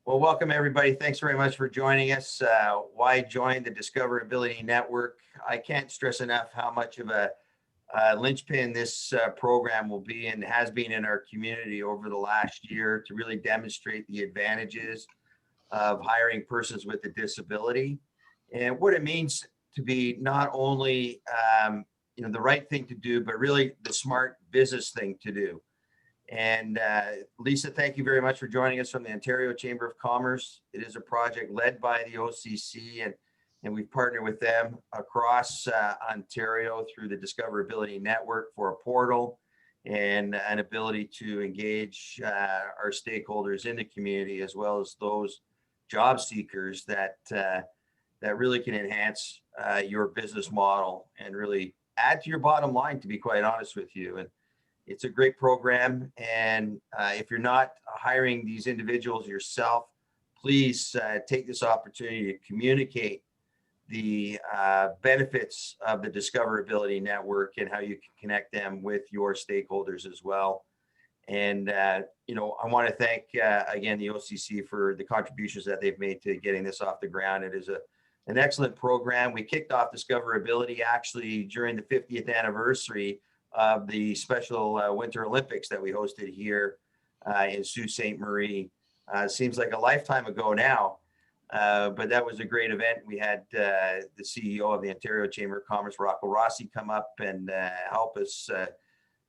Well, welcome everybody. Thanks very much for joining us. Why join the Discoverability Network? I can't stress enough how much of a linchpin this program will be and has been in our community over the last year to really demonstrate the advantages of hiring persons with a disability and what it means to be not only the right thing to do, but really the smart business thing to do. And Lisa, thank you very much for joining us from the Ontario Chamber of Commerce. It is a project led by the OCC, and we've partnered with them across Ontario through the Discoverability Network for a portal and an ability to engage our stakeholders in the community, as well as those job seekers that really can enhance your business model and really add to your bottom line, to be quite honest with you. And it's a great program, and if you're not hiring these individuals yourself, please take this opportunity to communicate the benefits of the Discoverability Network and how you can connect them with your stakeholders as well. And I want to thank again the OCC for the contributions that they've made to getting this off the ground. It is an excellent program. We kicked off Discoverability actually during the 50th anniversary of the special Winter Olympics that we hosted here in Sault Ste. Marie. Seems like a lifetime ago now, but that was a great event. We had the CEO of the Ontario Chamber of Commerce, Rocco Rossi, come up and help us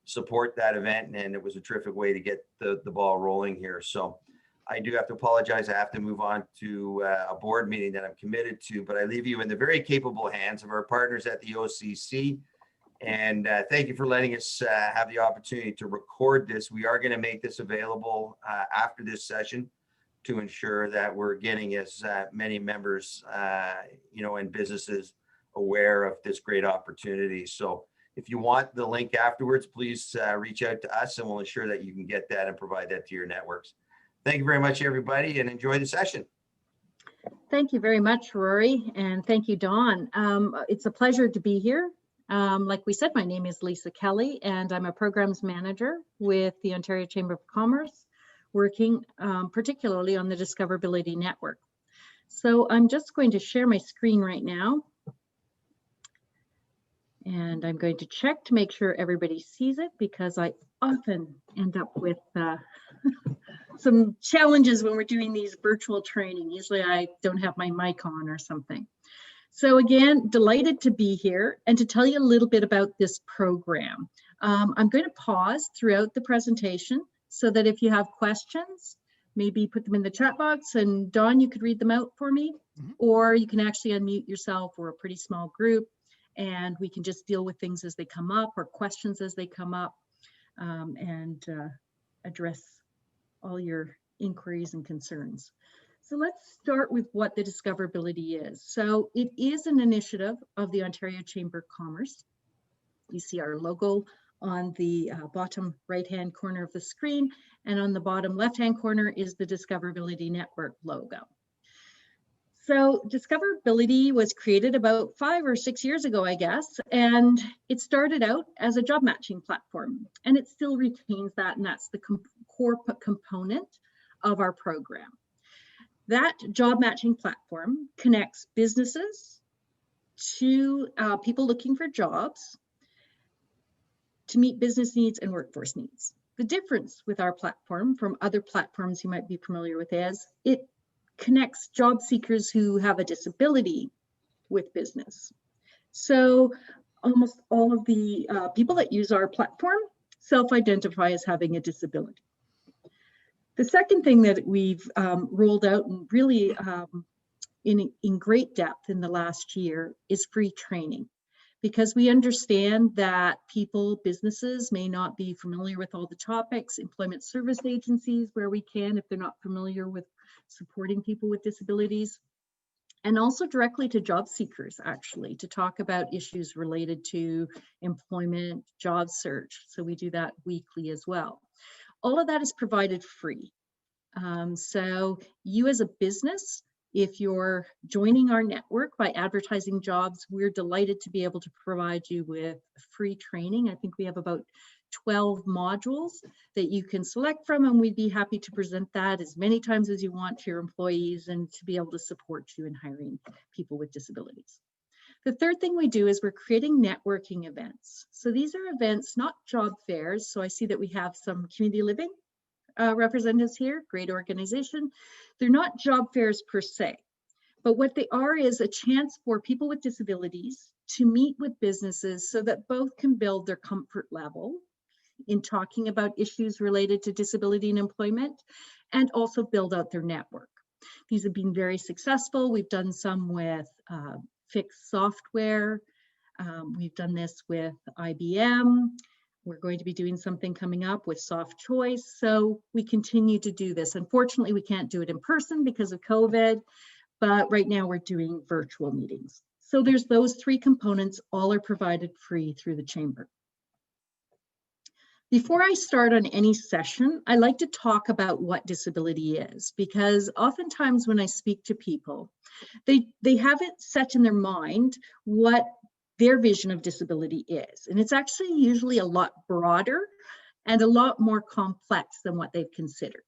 support that event, and it was a terrific way to get the ball rolling here. So I do have to apologize. I have to move on to a board meeting that I'm committed to, but I leave you in the very capable hands of our partners at the OCC. And thank you for letting us have the opportunity to record this. We are going to make this available after this session to ensure that we're getting as many members, and businesses aware of this great opportunity. So if you want the link afterwards, please reach out to us and we'll ensure that you can get that and provide that to your networks. Thank you very much, everybody, and enjoy the session. Thank you very much, Rory, and thank you, Dawn. It's a pleasure to be here. Like we said, my name is Lisa Kelly, and I'm a programs manager with the Ontario Chamber of Commerce, working particularly on the Discoverability Network. So I'm just going to share my screen right now, and I'm going to check to make sure everybody sees it, because I often end up with some challenges when we're doing these virtual training. Usually I don't have my mic on or something. So again, delighted to be here and to tell you a little bit about this program. I'm going to pause throughout the presentation so that if you have questions, maybe put them in the chat box, and Dawn, you could read them out for me, or you can actually unmute yourself. We're a pretty small group and we can just deal with things as they come up, or questions as they come up, and address all your inquiries and concerns. So let's start with what the Discoverability is. So it is an initiative of the Ontario Chamber of Commerce. You see our logo on the bottom right-hand corner of the screen, and on the bottom left-hand corner is the Discoverability Network logo. So Discoverability was created about 5 or 6 years ago, I guess, and it started out as a job matching platform, and it still retains that, and that's the core component of our program. That job matching platform connects businesses to people looking for jobs to meet business needs and workforce needs. The difference with our platform from other platforms you might be familiar with is it connects job seekers who have a disability with business. So almost all of the people that use our platform self-identify as having a disability. The second thing that we've rolled out and really in great depth in the last year is free training, because we understand that businesses may not be familiar with all the topics, employment service agencies where we can, if they're not familiar with supporting people with disabilities, and also directly to job seekers, actually, to talk about issues related to employment, job search. So we do that weekly as well. All of that is provided free. So you as a business, if you're joining our network by advertising jobs, we're delighted to be able to provide you with free training. I think we have about 12 modules that you can select from, and we'd be happy to present that as many times as you want to your employees and to be able to support you in hiring people with disabilities. The third thing we do is we're creating networking events. So these are events, not job fairs. So I see that we have some community living representatives here, great organization. They're not job fairs per se, but what they are is a chance for people with disabilities to meet with businesses so that both can build their comfort level in talking about issues related to disability and employment, and also build out their network. These have been very successful. We've done some with fixed software. We've done this with IBM. We're going to be doing something coming up with Soft Choice. So we continue to do this. Unfortunately, we can't do it in person because of COVID, but right now we're doing virtual meetings. So there's those three components, all are provided free through the chamber. Before I start on any session, I like to talk about what disability is, because oftentimes when I speak to people, they have it set in their mind what their vision of disability is. And it's actually usually a lot broader and a lot more complex than what they've considered.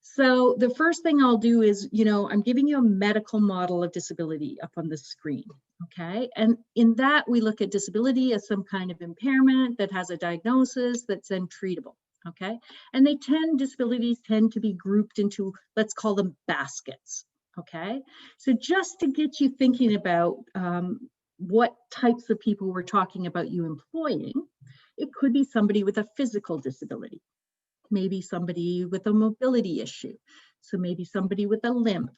So the first thing I'll do is, I'm giving you a medical model of disability up on the screen, okay? And in that, we look at disability as some kind of impairment that has a diagnosis that's then treatable, okay? And disabilities tend to be grouped into, let's call them baskets, okay? So just to get you thinking about what types of people we're talking about you employing, it could be somebody with a physical disability. Maybe somebody with a mobility issue. So maybe somebody with a limp,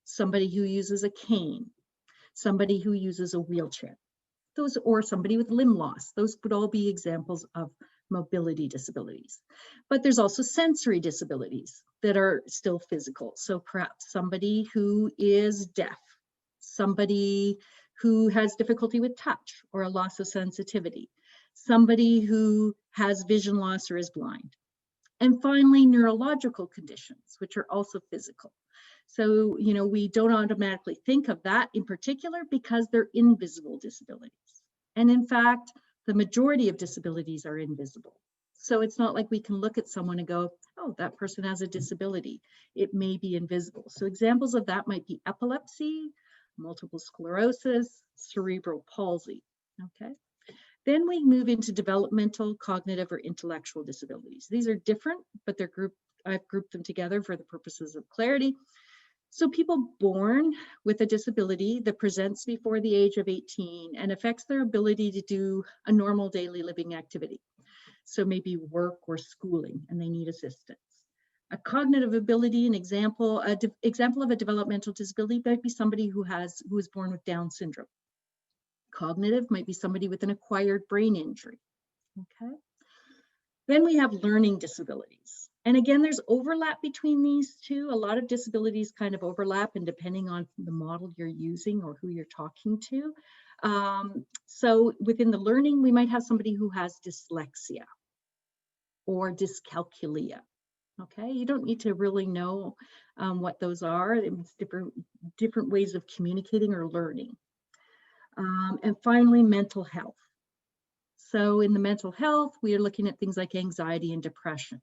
somebody who uses a cane, somebody who uses a wheelchair, or somebody with limb loss. Those would all be examples of mobility disabilities. But there's also sensory disabilities that are still physical. So perhaps somebody who is deaf, somebody who has difficulty with touch or a loss of sensitivity, somebody who has vision loss or is blind. And finally, neurological conditions, which are also physical. So, we don't automatically think of that in particular because they're invisible disabilities. And in fact, the majority of disabilities are invisible. So it's not like we can look at someone and go, oh, that person has a disability. It may be invisible. So examples of that might be epilepsy, multiple sclerosis, cerebral palsy, okay? Then we move into developmental, cognitive, or intellectual disabilities. These are different, but I've grouped them together for the purposes of clarity. So people born with a disability that presents before the age of 18 and affects their ability to do a normal daily living activity. So maybe work or schooling, and they need assistance. A cognitive ability, an example of a developmental disability might be somebody who is born with Down syndrome. Cognitive might be somebody with an acquired brain injury, okay? Then we have learning disabilities. And again, there's overlap between these two. A lot of disabilities kind of overlap, and depending on the model you're using or who you're talking to. So within the learning, we might have somebody who has dyslexia or dyscalculia, okay? You don't need to really know what those are. It's different ways of communicating or learning. And finally, mental health. So in the mental health, we are looking at things like anxiety and depression.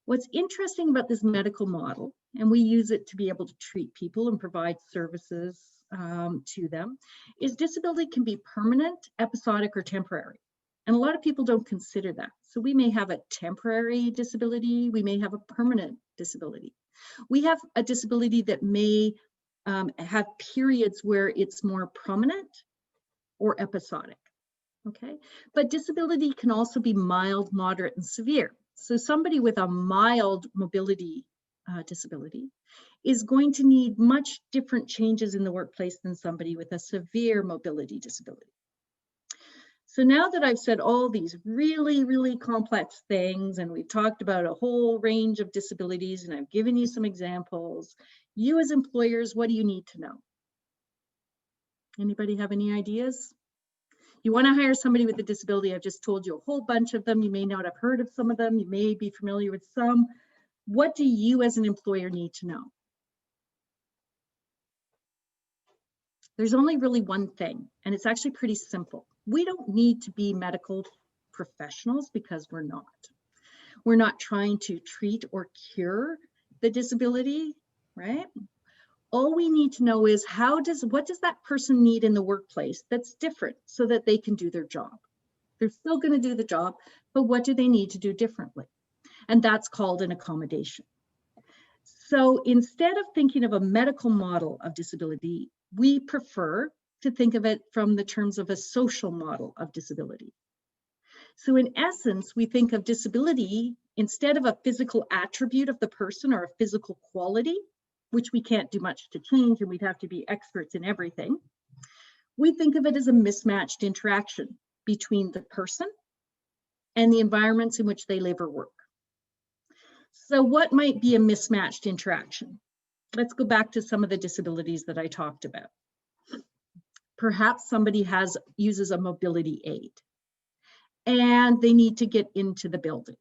What's interesting about this medical model, and we use it to be able to treat people and provide services to them, is disability can be permanent, episodic, or temporary. And a lot of people don't consider that. So we may have a temporary disability, we may have a permanent disability. We have a disability that may have periods where it's more prominent or episodic, okay? But disability can also be mild, moderate, and severe. So somebody with a mild mobility disability is going to need much different changes in the workplace than somebody with a severe mobility disability. So now that I've said all these really, really complex things, and we've talked about a whole range of disabilities, and I've given you some examples, you as employers, what do you need to know? Anybody have any ideas? You want to hire somebody with a disability. I've just told you a whole bunch of them. You may not have heard of some of them. You may be familiar with some. What do you as an employer need to know? There's only really one thing, and it's actually pretty simple. We don't need to be medical professionals, because we're not. We're not trying to treat or cure the disability, right? All we need to know is what does that person need in the workplace that's different so that they can do their job. They're still going to do the job, but what do they need to do differently? And that's called an accommodation. So instead of thinking of a medical model of disability, we prefer to think of it from the terms of a social model of disability. So in essence, we think of disability instead of a physical attribute of the person or a physical quality, which we can't do much to change and we'd have to be experts in everything. We think of it as a mismatched interaction between the person and the environments in which they live or work. So what might be a mismatched interaction? Let's go back to some of the disabilities that I talked about. Perhaps somebody uses a mobility aid and they need to get into the building,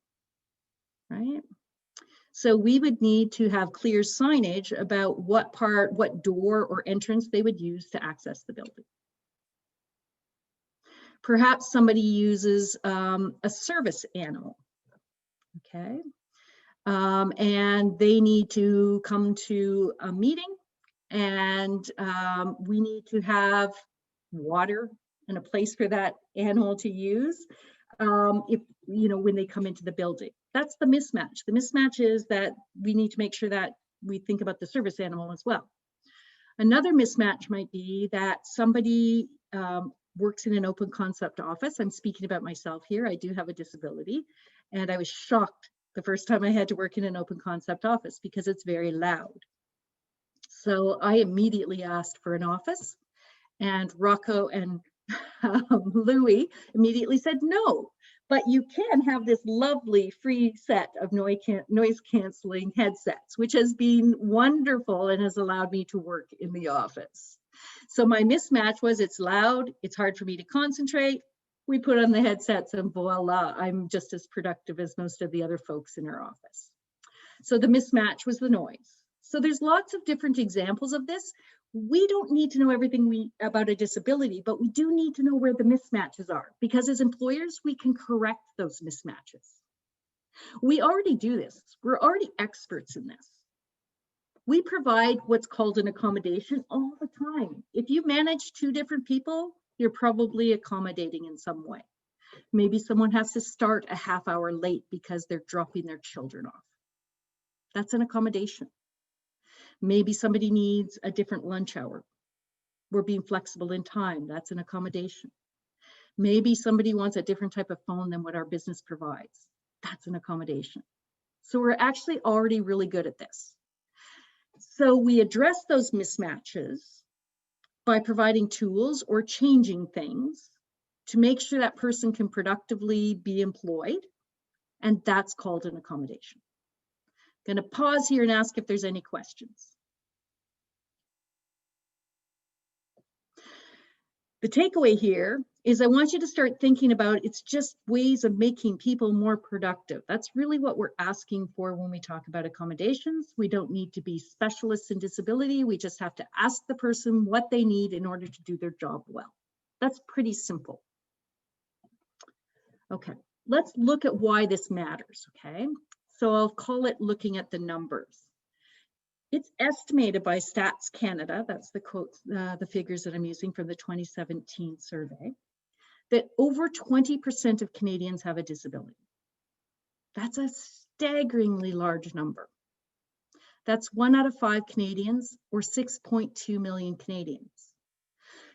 right? So we would need to have clear signage about what door or entrance they would use to access the building. Perhaps somebody uses a service animal, okay? And they need to come to a meeting, and we need to have water and a place for that animal to use when they come into the building. That's the mismatch. The mismatch is that we need to make sure that we think about the service animal as well. Another mismatch might be that somebody works in an open concept office. I'm speaking about myself here. I do have a disability, and I was shocked the first time I had to work in an open concept office because it's very loud. So I immediately asked for an office, and Rocco and Louis immediately said no, but you can have this lovely free set of noise canceling headsets, which has been wonderful and has allowed me to work in the office. So my mismatch was it's loud, it's hard for me to concentrate. We put on the headsets and voila, I'm just as productive as most of the other folks in our office. So the mismatch was the noise. So there's lots of different examples of this. We don't need to know everything about a disability, but we do need to know where the mismatches are, because as employers, we can correct those mismatches. We already do this. We're already experts in this. We provide what's called an accommodation all the time. If you manage 2 different people, you're probably accommodating in some way. Maybe someone has to start a half hour late because they're dropping their children off. That's an accommodation. Maybe somebody needs a different lunch hour. We're being flexible in time. That's an accommodation. Maybe somebody wants a different type of phone than what our business provides. That's an accommodation. So we're actually already really good at this. So we address those mismatches by providing tools or changing things to make sure that person can productively be employed. And that's called an accommodation. I'm going to pause here and ask if there's any questions. The takeaway here is I want you to start thinking about it's just ways of making people more productive. That's really what we're asking for when we talk about accommodations. We don't need to be specialists in disability. We just have to ask the person what they need in order to do their job well. That's pretty simple. Okay, let's look at why this matters, okay? So I'll call it looking at the numbers. It's estimated by Stats Canada, that's the quotes, the figures that I'm using from the 2017 survey, that over 20% of Canadians have a disability. That's a staggeringly large number. That's 1 out of 5 Canadians, or 6.2 million Canadians.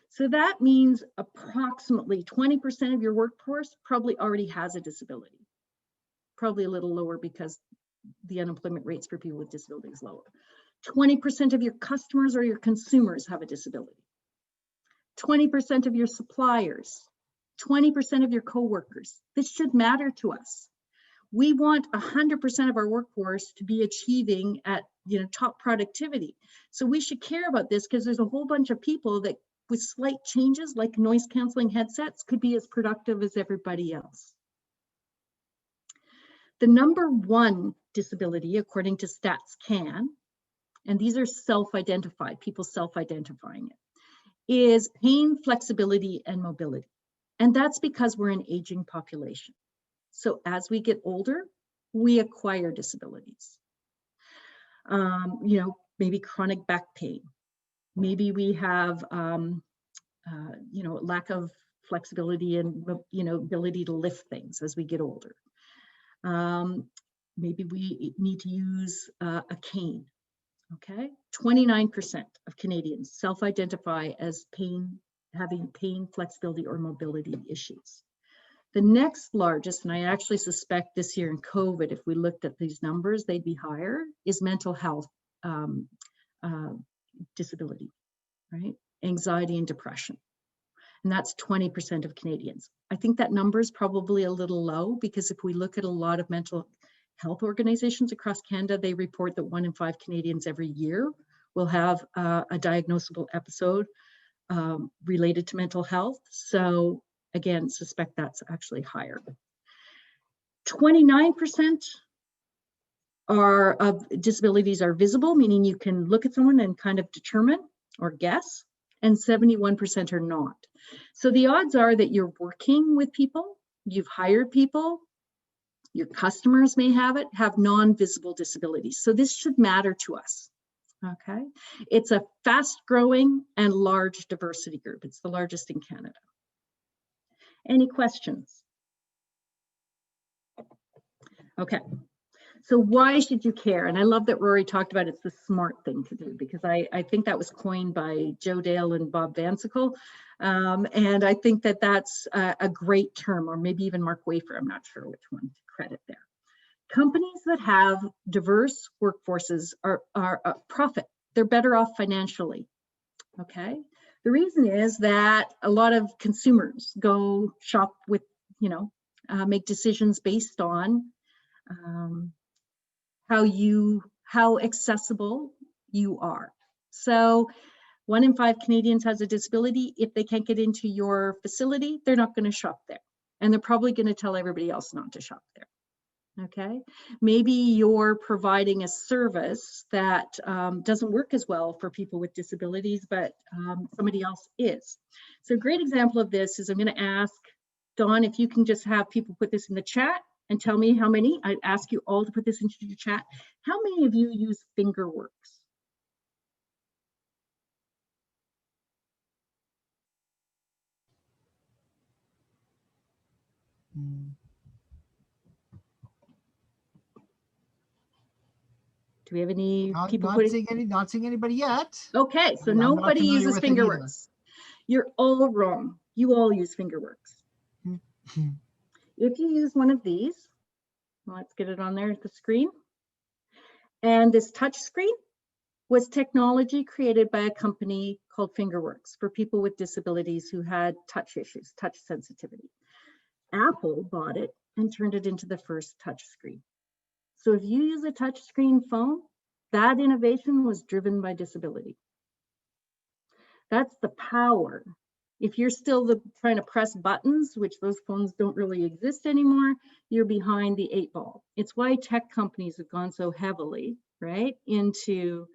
So that means approximately 20% of your workforce probably already has a disability. Probably a little lower because the unemployment rates for people with disabilities is lower. 20% of your customers or your consumers have a disability. 20% of your suppliers, 20% of your coworkers. This should matter to us. We want 100% of our workforce to be achieving at top productivity. So we should care about this because there's a whole bunch of people that with slight changes like noise canceling headsets could be as productive as everybody else. The number 1 disability, according to Stats Can, and these are self-identified, people self-identifying it, is pain, flexibility, and mobility. And that's because we're an aging population. So as we get older, we acquire disabilities. Maybe chronic back pain. Maybe we have, lack of flexibility and, ability to lift things as we get older. Maybe we need to use a cane. Okay, 29% of Canadians self-identify as having pain, flexibility, or mobility issues. The next largest, and I actually suspect this year in COVID, if we looked at these numbers, they'd be higher, is mental health disability, right? Anxiety and depression. And that's 20% of Canadians. I think that number is probably a little low, because if we look at a lot of mental health organizations across Canada, they report that 1 in 5 Canadians every year will have a diagnosable episode related to mental health. So again, suspect that's actually higher. 29% of disabilities are visible, meaning you can look at someone and kind of determine or guess, and 71% are not. So the odds are that you're working with people, you've hired people, your customers may have non-visible disabilities. So this should matter to us, okay? It's a fast-growing and large diversity group. It's the largest in Canada. Any questions? Okay, so why should you care? And I love that Rory talked about it's the smart thing to do, because I think that was coined by Joe Dale and Bob Vansickle. And I think that that's a great term, or maybe even Mark Wafer, I'm not sure which one to credit there. Companies that have diverse workforces are profit. They're better off financially, okay? The reason is that a lot of consumers go shop with, make decisions based on how accessible you are. So 1 in 5 Canadians has a disability. If they can't get into your facility, they're not going to shop there. And they're probably going to tell everybody else not to shop there. Okay, maybe you're providing a service that doesn't work as well for people with disabilities, but somebody else is. So a great example of this is, I'm going to ask Dawn if you can just have people put this in the chat and tell me how many. I'd ask you all to put this into your chat. How many of you use FingerWorks? Do we have any people not seeing anybody yet? Okay, so nobody uses FingerWorks. You're all wrong. You all use FingerWorks. If you use one of these, let's get it on there at the screen. And this touch screen was technology created by a company called FingerWorks for people with disabilities who had touch issues, touch sensitivity. Apple bought it and turned it into the first touch screen. So if you use a touch screen phone, that innovation was driven by disability. That's the power. If you're still trying to press buttons, which those phones don't really exist anymore, you're behind the 8 ball. It's why tech companies have gone so heavily, right, into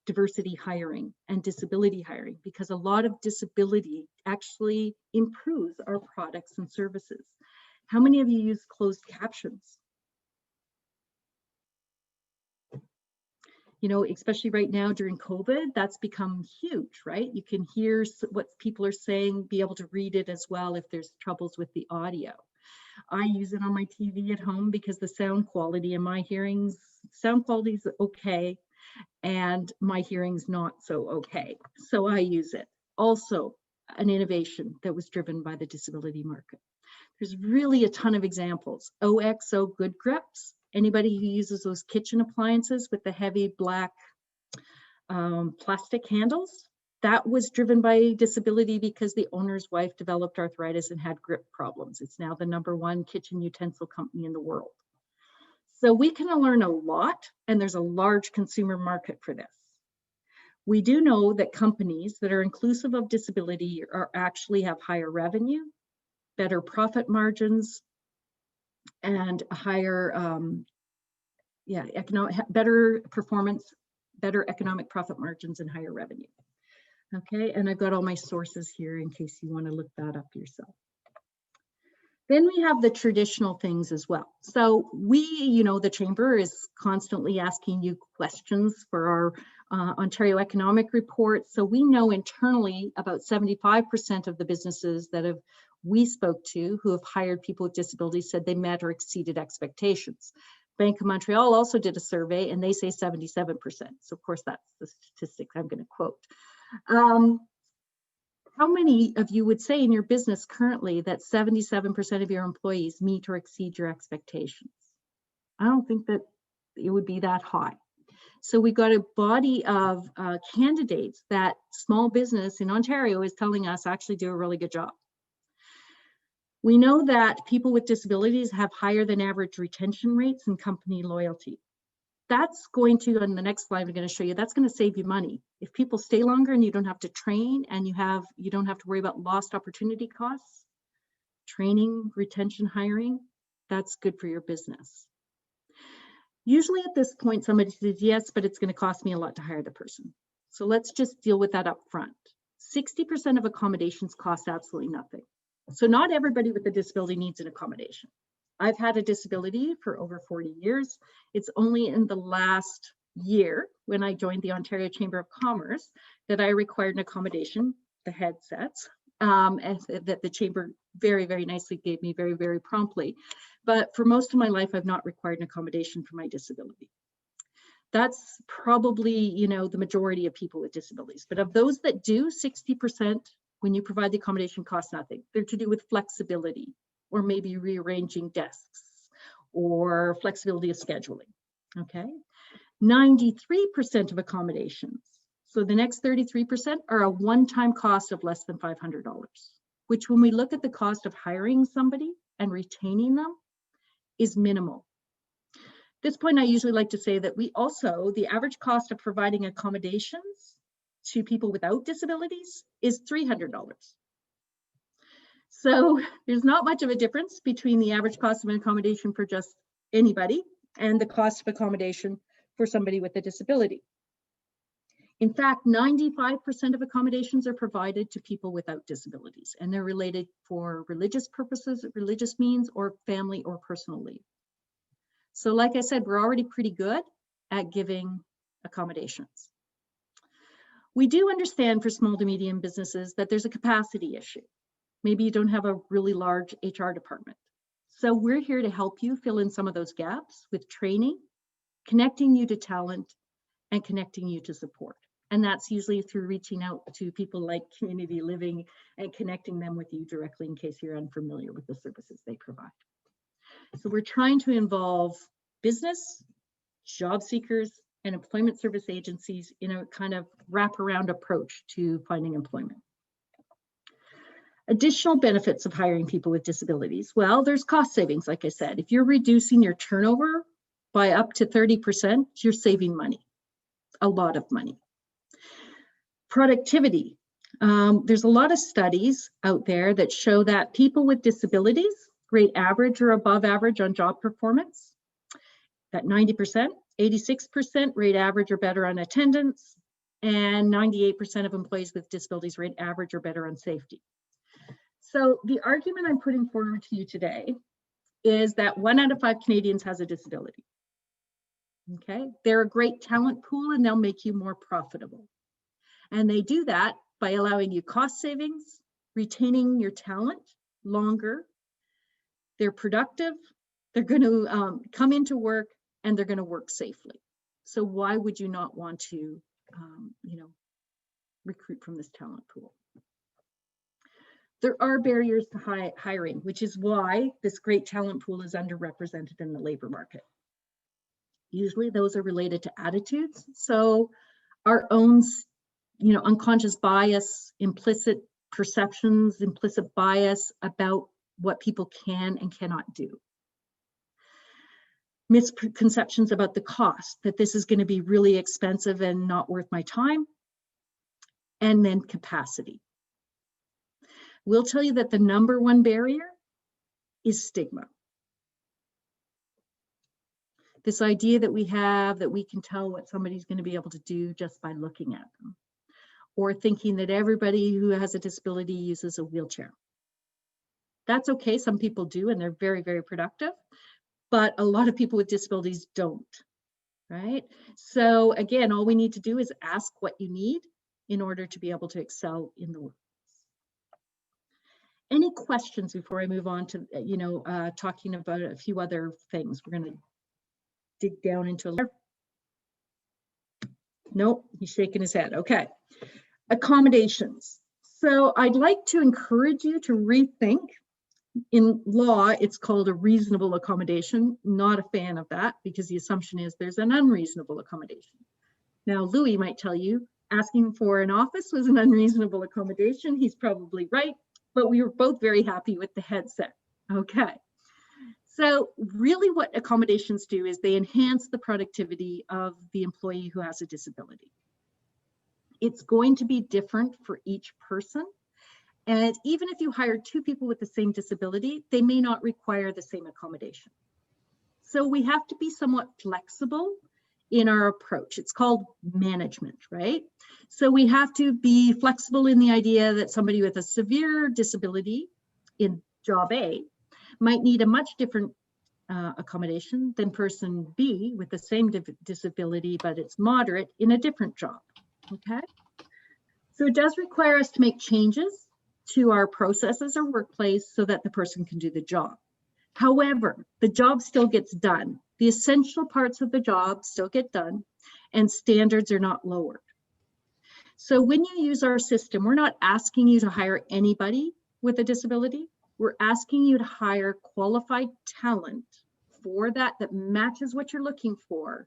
diversity hiring and disability hiring, because a lot of disability actually improves our products and services. How many of you use closed captions? Especially right now during COVID, that's become huge, right? You can hear what people are saying, be able to read it as well if there's troubles with the audio. I use it on my TV at home because the sound quality in my sound quality is okay, and my hearing's not so okay. So I use it. Also, an innovation that was driven by the disability market. There's really a ton of examples. OXO Good Grips. Anybody who uses those kitchen appliances with the heavy black plastic handles, that was driven by disability because the owner's wife developed arthritis and had grip problems. It's now the #1 kitchen utensil company in the world. So we can learn a lot, and there's a large consumer market for this. We do know that companies that are inclusive of disability actually have higher revenue, better profit margins, and higher, better performance, better economic profit margins, and higher revenue. Okay, and I've got all my sources here in case you want to look that up yourself. Then we have the traditional things as well. So we, the Chamber is constantly asking you questions for our Ontario Economic Report. So we know internally about 75% of the businesses that we spoke to who have hired people with disabilities said they met or exceeded expectations. Bank of Montreal also did a survey and they say 77%. So of course that's the statistics I'm going to quote. How many of you would say in your business currently that 77% of your employees meet or exceed your expectations? I don't think that it would be that high. So we got a body of candidates that small business in Ontario is telling us actually do a really good job. We know that people with disabilities have higher than average retention rates and company loyalty. That's going to, on the next slide, I'm going to show you, that's going to save you money. If people stay longer and you don't have to train and you don't have to worry about lost opportunity costs, training, retention, hiring, that's good for your business. Usually at this point, somebody says, yes, but it's going to cost me a lot to hire the person. So let's just deal with that up front. 60% of accommodations cost absolutely nothing. So not everybody with a disability needs an accommodation. I've had a disability for over 40 years. It's only in the last year when I joined the Ontario Chamber of Commerce that I required an accommodation, the headsets, and that the Chamber very, very nicely gave me very, very promptly. But for most of my life, I've not required an accommodation for my disability. That's probably, the majority of people with disabilities. But of those that do, 60%, when you provide the accommodation, costs nothing. They're to do with flexibility, or maybe rearranging desks, or flexibility of scheduling, okay? 93% of accommodations, so the next 33% are a one-time cost of less than $500, which when we look at the cost of hiring somebody and retaining them is minimal. At this point, I usually like to say that the average cost of providing accommodations to people without disabilities is $300. So there's not much of a difference between the average cost of an accommodation for just anybody and the cost of accommodation for somebody with a disability. In fact, 95% of accommodations are provided to people without disabilities, and they're related for religious purposes, religious means, or family or personal leave. So like I said, we're already pretty good at giving accommodations. We do understand for small to medium businesses that there's a capacity issue. Maybe you don't have a really large HR department. So we're here to help you fill in some of those gaps with training, connecting you to talent, and connecting you to support. And that's usually through reaching out to people like Community Living and connecting them with you directly in case you're unfamiliar with the services they provide. So we're trying to involve business, job seekers, and employment service agencies in a kind of wraparound approach to finding employment. Additional benefits of hiring people with disabilities. Well, there's cost savings, like I said. If you're reducing your turnover by up to 30%, you're saving money, a lot of money. Productivity. There's a lot of studies out there that show that people with disabilities rate average or above average on job performance. That 90%, 86% rate average or better on attendance, and 98% of employees with disabilities rate average or better on safety. So the argument I'm putting forward to you today is that 1 out of 5 Canadians has a disability. Okay, they're a great talent pool and they'll make you more profitable. And they do that by allowing you cost savings, retaining your talent longer. They're productive, they're going to come into work, and they're going to work safely. So why would you not want to, recruit from this talent pool? There are barriers to hiring, which is why this great talent pool is underrepresented in the labor market. Usually those are related to attitudes. So our own, unconscious bias, implicit perceptions, implicit bias about what people can and cannot do. Misconceptions about the cost, that this is going to be really expensive and not worth my time. And then capacity. We'll tell you that the #1 barrier is stigma. This idea that we have that we can tell what somebody's going to be able to do just by looking at them, or thinking that everybody who has a disability uses a wheelchair. That's okay. Some people do, and they're very, very productive, but a lot of people with disabilities don't, right? So again, all we need to do is ask what you need in order to be able to excel in the work. Any questions before I move on to, talking about a few other things? We're going to dig down into. Nope, he's shaking his head. Okay. Accommodations. So I'd like to encourage you to rethink. In law, it's called a reasonable accommodation. Not a fan of that because the assumption is there's an unreasonable accommodation. Now, Louis might tell you asking for an office was an unreasonable accommodation. He's probably right, but we were both very happy with the headset. Okay. So really what accommodations do is they enhance the productivity of the employee who has a disability. It's going to be different for each person. And even if you hire two people with the same disability, they may not require the same accommodation. So we have to be somewhat flexible in our approach. It's called management, right? So we have to be flexible in the idea that somebody with a severe disability in job A might need a much different accommodation than person B with the same disability, but it's moderate in a different job, okay? So it does require us to make changes to our processes or workplace so that the person can do the job. However, the job still gets done. The essential parts of the job still get done and standards are not lowered. So when you use our system, we're not asking you to hire anybody with a disability. We're asking you to hire qualified talent for that matches what you're looking for,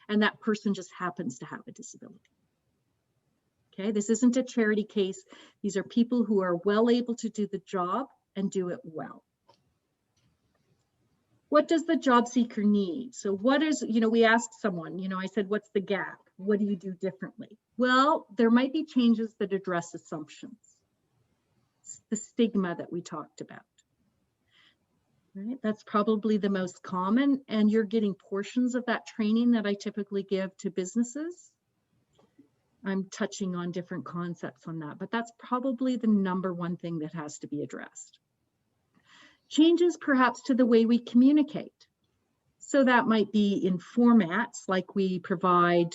and that person just happens to have a disability. Okay, this isn't a charity case. These are people who are well able to do the job and do it well. What does the job seeker need? So what is, we asked someone, I said, what's the gap? What do you do differently? Well, there might be changes that address assumptions. It's the stigma that we talked about. Right? That's probably the most common, and you're getting portions of that training that I typically give to businesses. I'm touching on different concepts on that, but that's probably the number one thing that has to be addressed. Changes perhaps to the way we communicate. So that might be in formats like we provide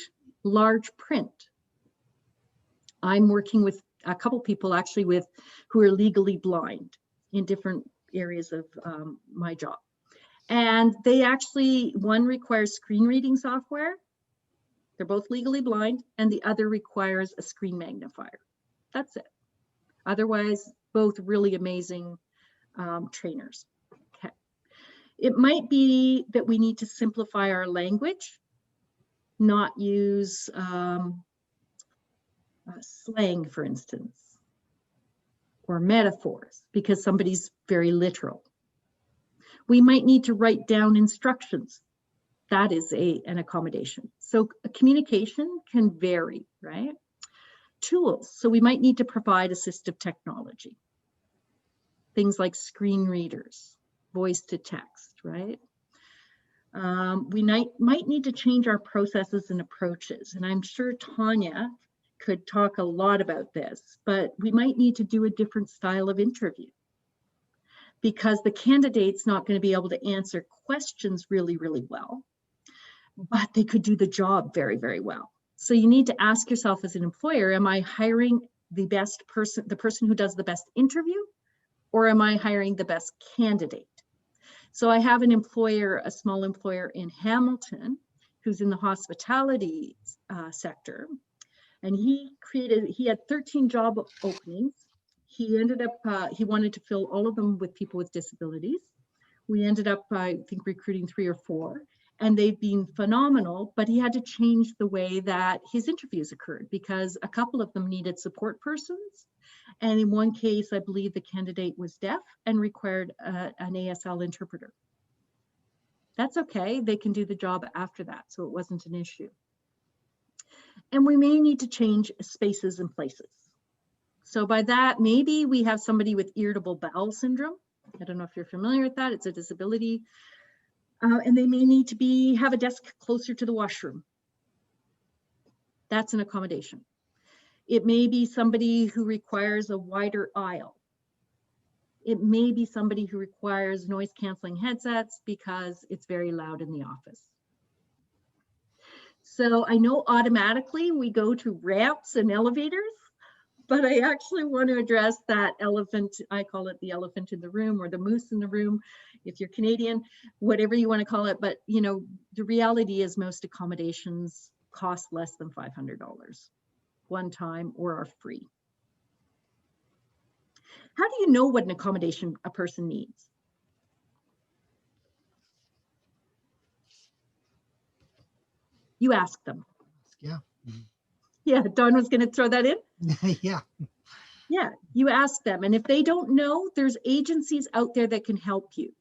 large print. I'm working with a couple people actually who are legally blind in different areas of my job. And they actually, one requires screen reading software. They're both legally blind, and the other requires a screen magnifier. That's it. Otherwise, both really amazing trainers. Okay. It might be that we need to simplify our language, not use slang, for instance, or metaphors, because somebody's very literal. We might need to write down instructions. That is an accommodation. So communication can vary, right? Tools. So we might need to provide assistive technology. Things like screen readers, voice to text, right? We might need to change our processes and approaches. And I'm sure Tanya could talk a lot about this, but we might need to do a different style of interview because the candidate's not going to be able to answer questions really, really well, but they could do the job very, very well. So you need to ask yourself as an employer, am I hiring the best person, the person who does the best interview, or am I hiring the best candidate? So I have an employer, a small employer in Hamilton, who's in the hospitality sector. And he had 13 job openings. He ended up, he wanted to fill all of them with people with disabilities. We ended up, I think, recruiting 3 or 4, and they've been phenomenal, but he had to change the way that his interviews occurred because a couple of them needed support persons. And in one case, I believe the candidate was deaf and required an ASL interpreter. That's okay, they can do the job after that, so it wasn't an issue. And we may need to change spaces and places. So by that, maybe we have somebody with irritable bowel syndrome. I don't know if you're familiar with that, it's a disability. And they may need to have a desk closer to the washroom. That's an accommodation. It may be somebody who requires a wider aisle. It may be somebody who requires noise canceling headsets because it's very loud in the office. So I know automatically we go to ramps and elevators, but I actually want to address that elephant. I call it the elephant in the room, or the moose in the room, if you're Canadian, whatever you want to call it. But you know, the reality is most accommodations cost less than $500 one time or are free. How do you know what an accommodation a person needs? You ask them. Yeah. Yeah, Don was going to throw that in. Yeah. Yeah, you ask them. And if they don't know, there's agencies out there that can help you.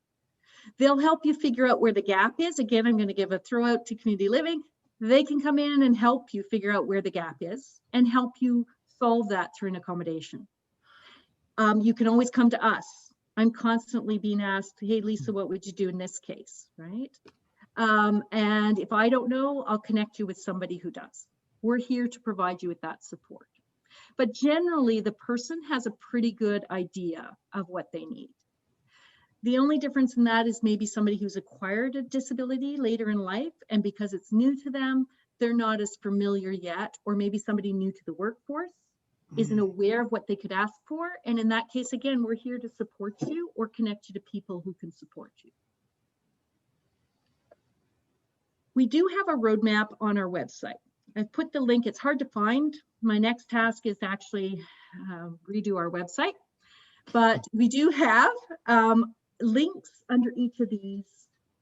They'll help you figure out where the gap is. Again, I'm going to give a throw out to community living. They can come in and help you figure out where the gap is and help you solve that through an accommodation. You can always come to us. I'm constantly being asked, hey, Lisa, what would you do in this case, right? And if I don't know, I'll connect you with somebody who does. We're here to provide you with that support. But generally, the person has a pretty good idea of what they need. The only difference in that is maybe somebody who's acquired a disability later in life, and because it's new to them, they're not as familiar yet, or maybe somebody new to the workforce isn't aware of what they could ask for. And in that case, again, we're here to support you or connect you to people who can support you. We do have a roadmap on our website. I've put the link, it's hard to find. My next task is to actually redo our website, but we do have links under each of these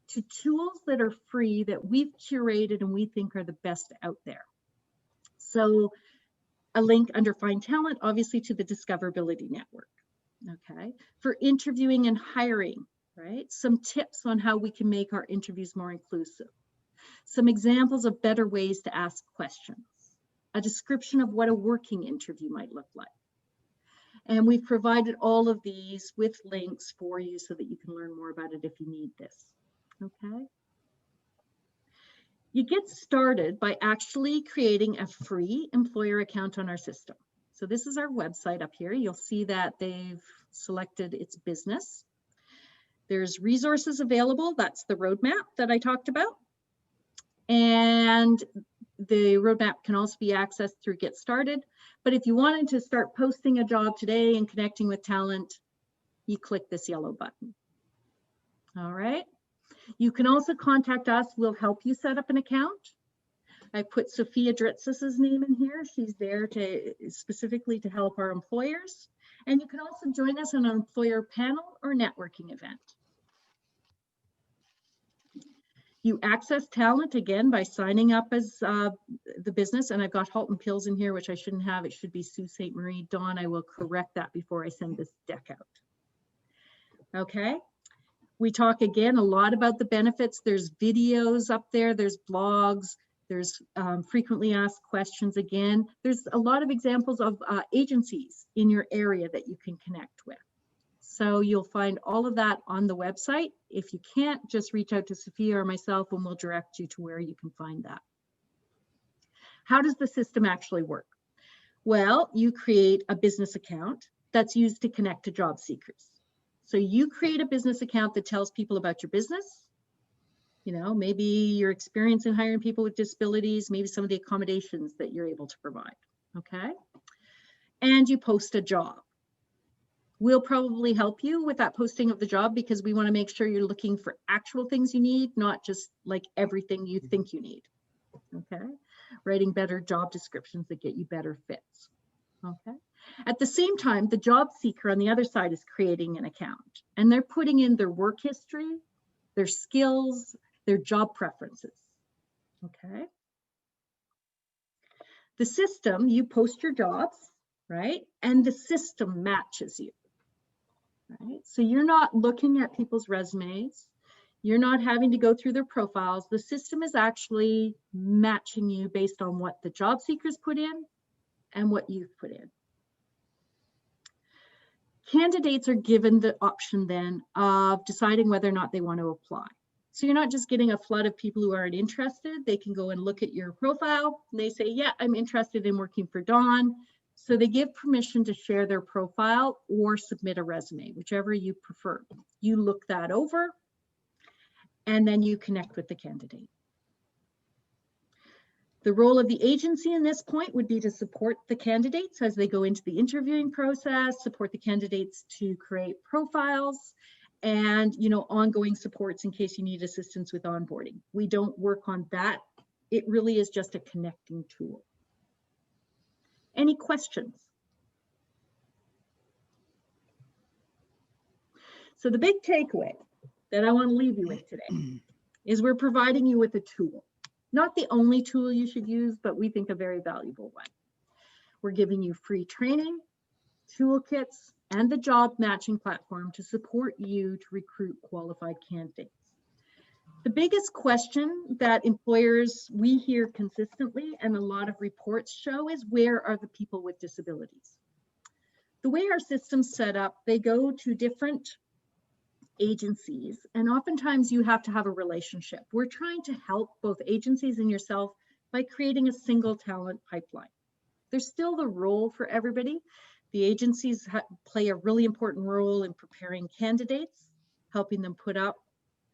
to tools that are free that we've curated and we think are the best out there. So a link under Find Talent, obviously, to the Discoverability Network, okay? For interviewing and hiring, right? Some tips on how we can make our interviews more inclusive. Some examples of better ways to ask questions. A description of what a working interview might look like. And we've provided all of these with links for you so that you can learn more about it if you need this, okay? You get started by actually creating a free employer account on our system. So this is our website up here. You'll see that they've selected its business. There's resources available. That's the roadmap that I talked about. And the roadmap can also be accessed through Get Started. But if you wanted to start posting a job today and connecting with talent, you click this yellow button. All right. You can also contact us. We'll help you set up an account. I put Sophia Dritzis's name in here. She's there to specifically to help our employers. And you can also join us on an employer panel or networking event. You access talent again by signing up as the business, and I've got Halton Pills in here, which I shouldn't have. It should be Sault Ste. Marie. Dawn, I will correct that before I send this deck out. Okay. We talk again a lot about the benefits. There's videos up there. There's blogs. There's frequently asked questions again. There's a lot of examples of agencies in your area that you can connect with. So you'll find all of that on the website. If you can't, just reach out to Sophia or myself and we'll direct you to where you can find that. How does the system actually work? Well, you create a business account that's used to connect to job seekers. So you create a business account that tells people about your business. You know, maybe your experience in hiring people with disabilities, maybe some of the accommodations that you're able to provide, okay? And you post a job. We'll probably help you with that posting of the job because we want to make sure you're looking for actual things you need, not just like everything you think you need, okay? Writing better job descriptions that get you better fits, okay? At the same time, the job seeker on the other side is creating an account and they're putting in their work history, their skills, their job preferences, okay? The system, you post your jobs, right? And the system matches you. Right? So you're not looking at people's resumes. You're not having to go through their profiles. The system is actually matching you based on what the job seekers put in and what you've put in. Candidates are given the option then of deciding whether or not they want to apply. So you're not just getting a flood of people who aren't interested. They can go and look at your profile and they say, yeah, I'm interested in working for Dawn. So they give permission to share their profile or submit a resume, whichever you prefer. You look that over, and then you connect with the candidate. The role of the agency in this point would be to support the candidates as they go into the interviewing process, support the candidates to create profiles, and ongoing supports in case you need assistance with onboarding. We don't work on that. It really is just a connecting tool. Any questions? So the big takeaway that I want to leave you with today is we're providing you with a tool. Not the only tool you should use, but we think a very valuable one. We're giving you free training, toolkits, and the job matching platform to support you to recruit qualified candidates. The biggest question that employers we hear consistently and a lot of reports show is, where are the people with disabilities? The way our system's set up, they go to different agencies, and oftentimes you have to have a relationship. We're trying to help both agencies and yourself by creating a single talent pipeline. There's still the role for everybody. The agencies play a really important role in preparing candidates, helping them put up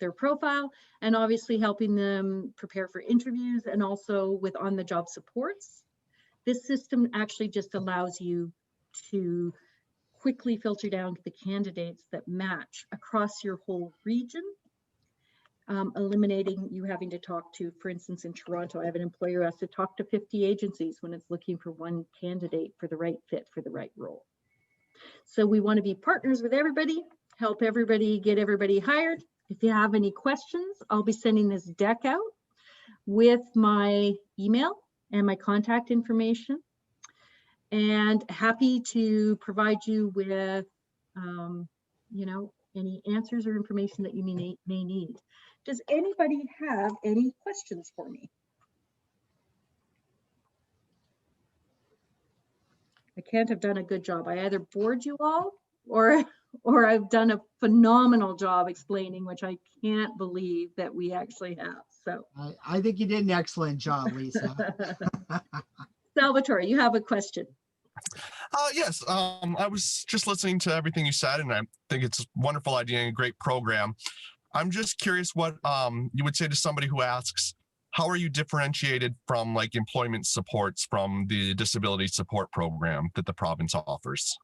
their profile, and obviously helping them prepare for interviews and also with on-the-job supports. This system actually just allows you to quickly filter down to the candidates that match across your whole region, eliminating you having to talk to, for instance, in Toronto, I have an employer who has to talk to 50 agencies when it's looking for one candidate for the right fit for the right role. So we want to be partners with everybody, help everybody get everybody hired. If you have any questions, I'll be sending this deck out with my email and my contact information, and happy to provide you with any answers or information that you may need. Does anybody have any questions for me? I can't have done a good job. I either bored you all or I've done a phenomenal job explaining, which I can't believe that we actually have. So I think you did an excellent job, Lisa. Salvatore, you have a question. Yes, I was just listening to everything you said, and I think it's a wonderful idea and a great program. I'm just curious what you would say to somebody who asks, how are you differentiated from like employment supports from the disability support program that the province offers?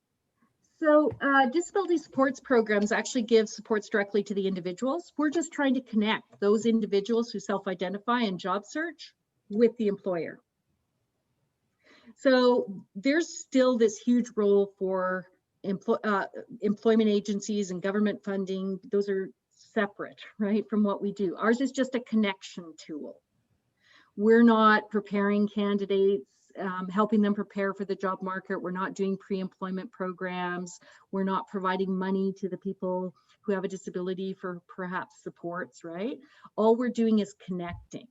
So disability supports programs actually give supports directly to the individuals. We're just trying to connect those individuals who self-identify and job search with the employer. So there's still this huge role for employment agencies and government funding. Those are separate, right, from what we do. Ours is just a connection tool. We're not preparing candidates, helping them prepare for the job market. We're not doing pre-employment programs. We're not providing money to the people who have a disability for perhaps supports, right? All we're doing is connecting.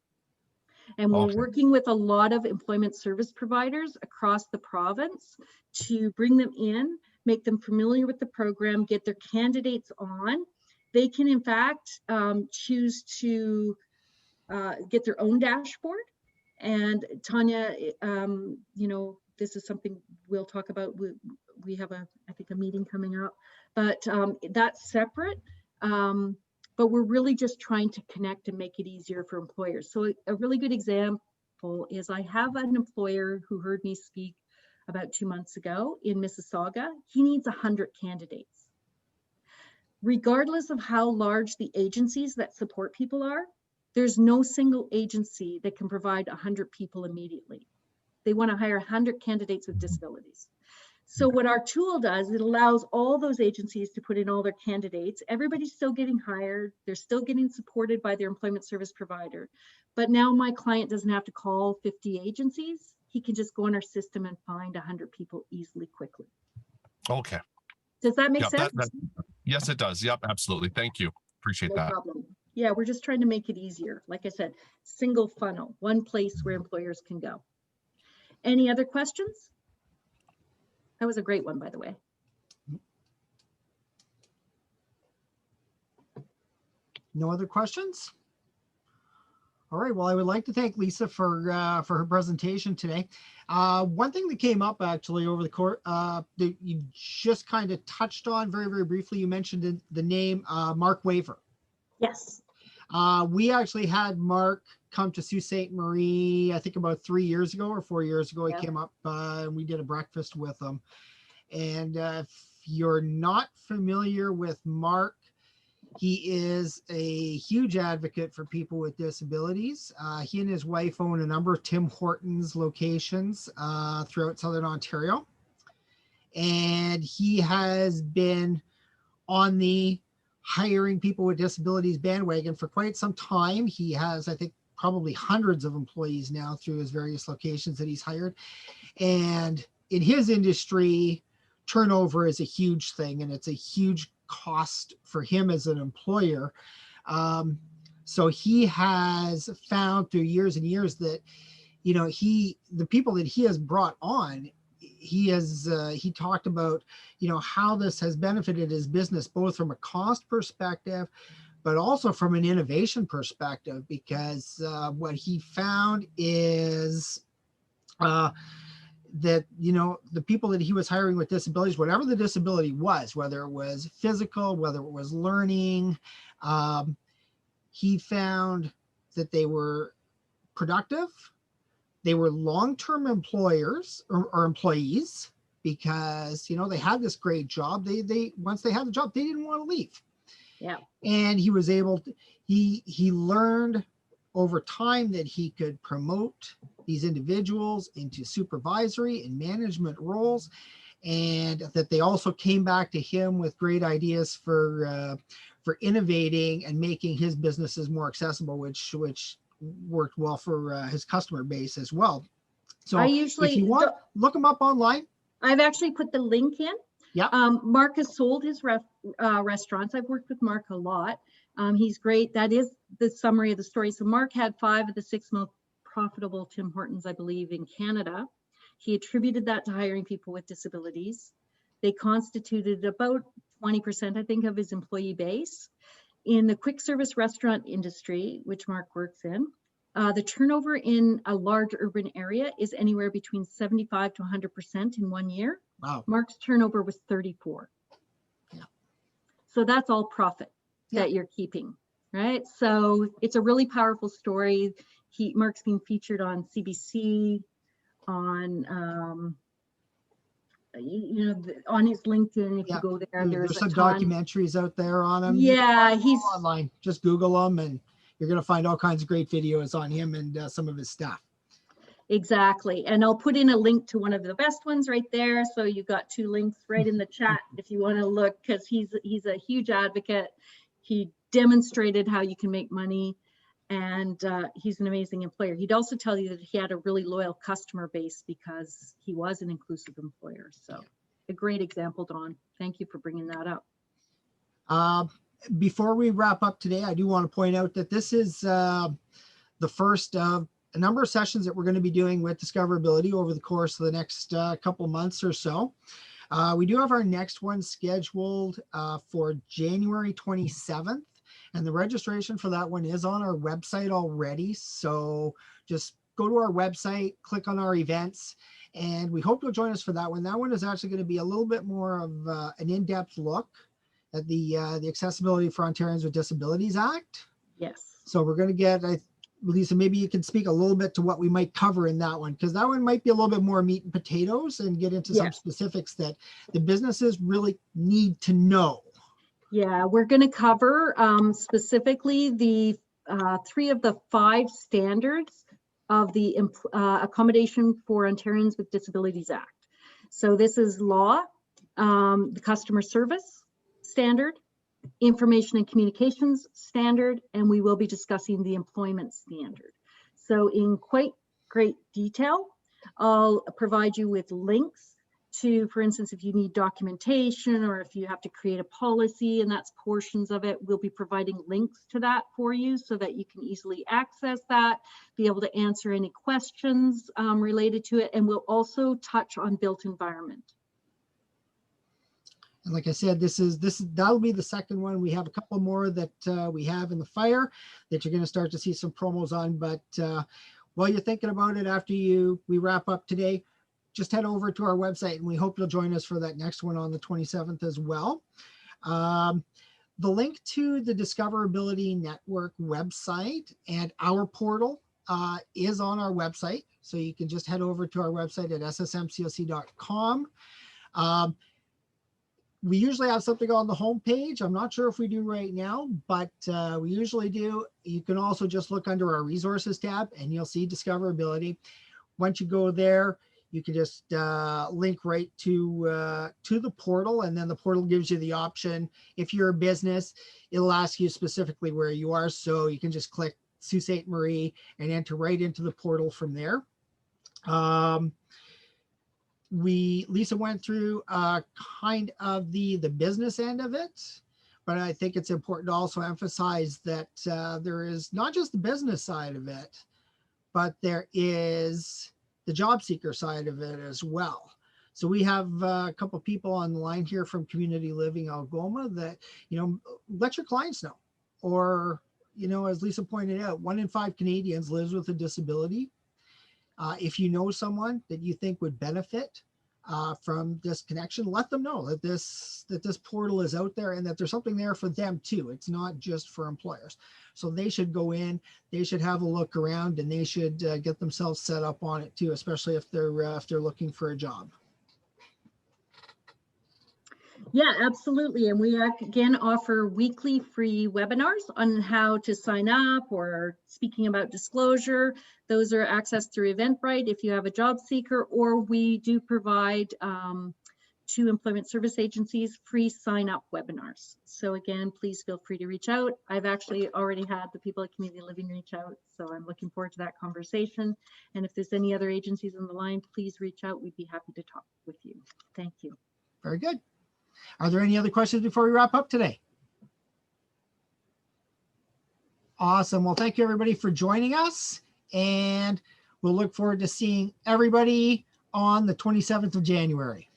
And we're working with a lot of employment service providers across the province to bring them in, make them familiar with the program, get their candidates on. They can, in fact, choose to get their own dashboard. And Tanya, this is something we'll talk about. We have I think a meeting coming up, but that's separate. But we're really just trying to connect and make it easier for employers. So a really good example is I have an employer who heard me speak about 2 months ago in Mississauga. He needs 100 candidates. Regardless of how large the agencies that support people are, there's no single agency that can provide 100 people immediately. They want to hire 100 candidates with disabilities. So what our tool does, it allows all those agencies to put in all their candidates. Everybody's still getting hired. They're still getting supported by their employment service provider. But now my client doesn't have to call 50 agencies. He can just go in our system and find 100 people easily, quickly. Okay. Does that make sense? Yes, it does. Yep, absolutely. Thank you. Appreciate that. No problem. Yeah, we're just trying to make it easier. Like I said, single funnel, one place where employers can go. Any other questions? That was a great one, by the way. No other questions? All right. Well, I would like to thank Lisa for her presentation today. One thing that came up actually over the course that you just kind of touched on very, very briefly, you mentioned the name Mark Waver. Yes. We actually had Mark come to Sault Ste. Marie, I think about 3 years ago or 4 years ago. He came up and we did a breakfast with him. And if you're not familiar with Mark, he is a huge advocate for people with disabilities. He and his wife own a number of Tim Hortons locations throughout Southern Ontario. And he has been on the hiring people with disabilities bandwagon for quite some time. He has, I think, probably hundreds of employees now through his various locations that he's hired. And in his industry, turnover is a huge thing, and it's a huge cost for him as an employer. So he has found through years and years that, you know, the people that he has brought on, he talked about, you know, how this has benefited his business, both from a cost perspective, but also from an innovation perspective, because what he found is that, you know, the people that he was hiring with disabilities, whatever the disability was, whether it was physical, whether it was learning, he found that they were productive, they were long-term employers or employees, because, you know, they had this great job. They once they had the job, they didn't want to leave. Yeah. And he was able to, he learned over time that he could promote these individuals into supervisory and management roles, and that they also came back to him with great ideas for innovating and making his businesses more accessible, which worked well for his customer base as well. So I usually, if you want, look him up online. I've actually put the link in. Yeah. Mark has sold his restaurants. I've worked with Mark a lot. He's great. That is the summary of the story. So Mark had 5 of the 6 most profitable Tim Hortons, I believe, in Canada. He attributed that to hiring people with disabilities. They constituted about 20%, I think, of his employee base. In the quick service restaurant industry, which Mark works in, the turnover in a large urban area is anywhere between 75 to 100% in 1 year. Wow. Mark's turnover was 34. Yeah. So that's all profit that you're keeping, right? So it's a really powerful story. Mark's been featured on CBC, on on his LinkedIn. If you go there, there's some documentaries out there on him. Yeah, he's online. Just Google him, and you're going to find all kinds of great videos on him and some of his stuff. Exactly. And I'll put in a link to one of the best ones right there. So you've got 2 links right in the chat if you want to look, because he's a huge advocate. He demonstrated how you can make money, and he's an amazing employer. He'd also tell you that he had a really loyal customer base because he was an inclusive employer. So a great example, Don. Thank you for bringing that up. Before we wrap up today, I do want to point out that this is the first of a number of sessions that we're going to be doing with discoverability over the course of the next couple months or so. We do have our next one scheduled for January 27th, and the registration for that one is on our website already. So just go to our website, click on our events, and we hope you'll join us for that one. That one is actually going to be a little bit more of an in-depth look at the Accessibility for Ontarians with Disabilities Act. Yes. So we're going to get, Lisa, maybe you can speak a little bit to what we might cover in that one, because that one might be a little bit more meat and potatoes and get into some specifics that the businesses really need to know. Yeah, we're going to cover specifically the 3 of the 5 standards of the Accommodation for Ontarians with Disabilities Act. So this is law, the customer service standard, information and communications standard, and we will be discussing the employment standard. So in quite great detail, I'll provide you with links to, for instance, if you need documentation or if you have to create a policy and that's portions of it, we'll be providing links to that for you so that you can easily access that, be able to answer any questions related to it, and we'll also touch on built environment. And like I said, that'll be the second one. We have a couple more that we have in the fire that you're going to start to see some promos on. But while you're thinking about it, after we wrap up today, just head over to our website, and we hope you'll join us for that next one on the 27th as well. The link to the Discoverability Network website and our portal is on our website. So you can just head over to our website at ssmcoc.com. We usually have something on the homepage. I'm not sure if we do right now, but we usually do. You can also just look under our resources tab and you'll see Discoverability. Once you go there, you can just link right to the portal, and then the portal gives you the option. If you're a business, it'll ask you specifically where you are. So you can just click Sault Ste. Marie and enter right into the portal from there. Lisa went through kind of the business end of it, but I think it's important to also emphasize that there is not just the business side of it, but there is the job seeker side of it as well. So we have a couple of people on the line here from Community Living Algoma that, let your clients know. Or, as Lisa pointed out, 1 in 5 Canadians lives with a disability. If you know someone that you think would benefit from this connection, let them know that this portal is out there and that there's something there for them too. It's not just for employers. So they should go in, they should have a look around, and they should get themselves set up on it too, especially if they're looking for a job. Yeah, absolutely. And we again offer weekly free webinars on how to sign up, or speaking about disclosure. Those are accessed through Eventbrite if you have a job seeker, or we do provide to employment service agencies free sign up webinars. So again, please feel free to reach out. I've actually already had the people at Community Living reach out, so I'm looking forward to that conversation. And if there's any other agencies on the line, please reach out. We'd be happy to talk with you. Thank you. Very good. Are there any other questions before we wrap up today? Awesome. Well, thank you everybody for joining us, and we'll look forward to seeing everybody on the 27th of January.